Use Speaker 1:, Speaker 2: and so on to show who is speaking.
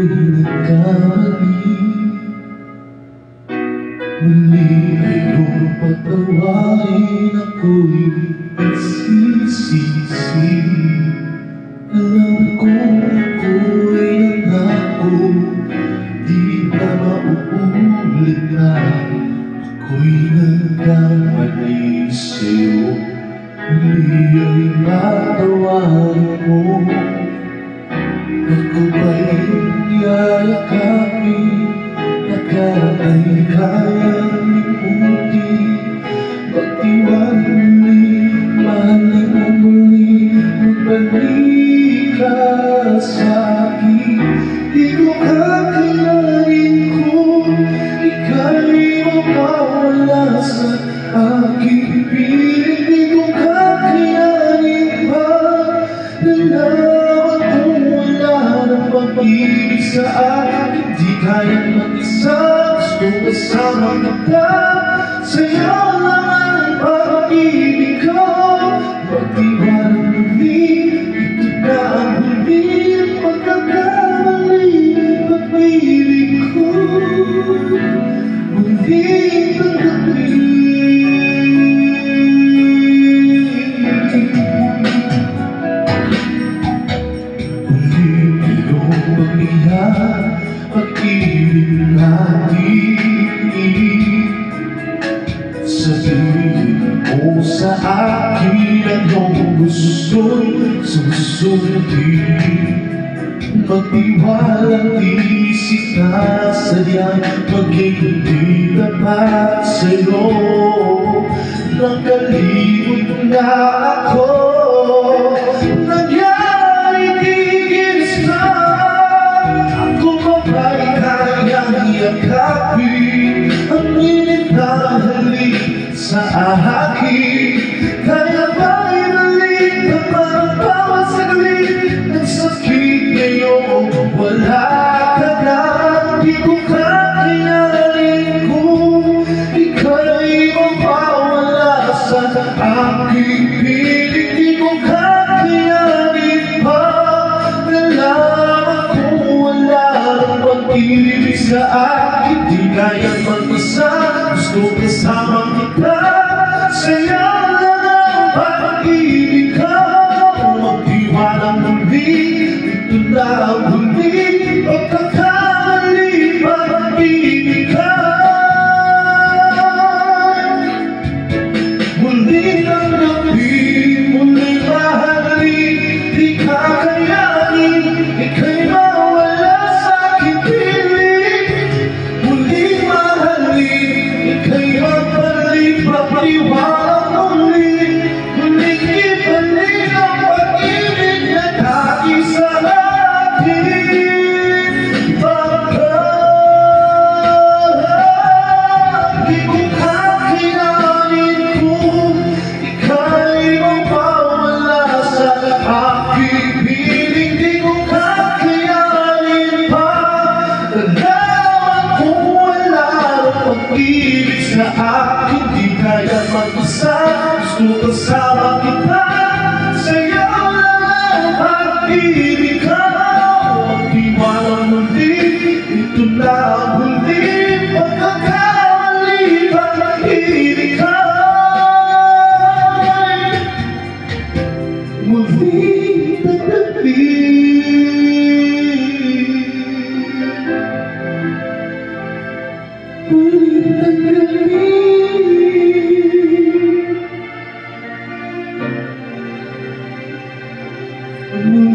Speaker 1: nagkamali. Muli ay iyong patawarin, ako'y nagsisisi. Alam kong ako'y nangako, di na mauulit na. Ako'y nagkamali sa'yo, muli ay matawarin mo. Ako ba'y yayakapin, aka'y kayang limutin. Magtiwala muli, mahalin mo muli, magbalik ka sa'kin. Di ko kakayanin kung ika'y mawawala sa aking piling. Di ko kakayanin pa nalaman kung wala ng pag-ibig sa akin. Di kayang mag-isa, gusto kasama kita. Sa'yo lang ang pag-ibig ko. Magtiwala muli, ito na ang huling pagkakamali. Pag-ibig ko, muling tanggapin. Huling iyong pag-iyak, pag-ibig natin. Sabihin mo sa akin anong gusto'y susundin. Magtiwalang isip na sadyang maging di tapat sa'yo. Nakalimot na ako, nangyari tigis na. Ako ba'y kayang iyakapin ang init na halik sa akin? Kaya ba'y balik ang bawat saglit ng sakit ngayon? Wala ka na, di ko kakayanin kung ika'y mawawala sa aking piling. Di ko kakayanin pa nalaman kung wala ng pag-ibig sa akin. Di kayang mag-isa, gusto kasama kita. Sa'yo lang ang pag-ibig ko. Magtiwala muli, ito na ang huli. Pagkakamali, pag-ibig ko. Muli ng gabi, muli mahalin. Di kakayanin, ika'y mawala sa aking piling. Muli mahalin, ika'y magbalik. Pagtiwala muli, muling ibalik ang pag-ibig na dati sa akin. Di ko kakayanin kung ika'y mawawala sa aking piling. Di ko kakayanin pa nalaman kung wala ng pag-ibig sa akin. Di kaya mag-isa, gusto kasama kita. Sa'yo lang ang pag-ibig ko. Magtiwala muli, ito na ang huling pagkakamali. Pag-ibig ko, muling tanggapin. Muling tanggapin. Muling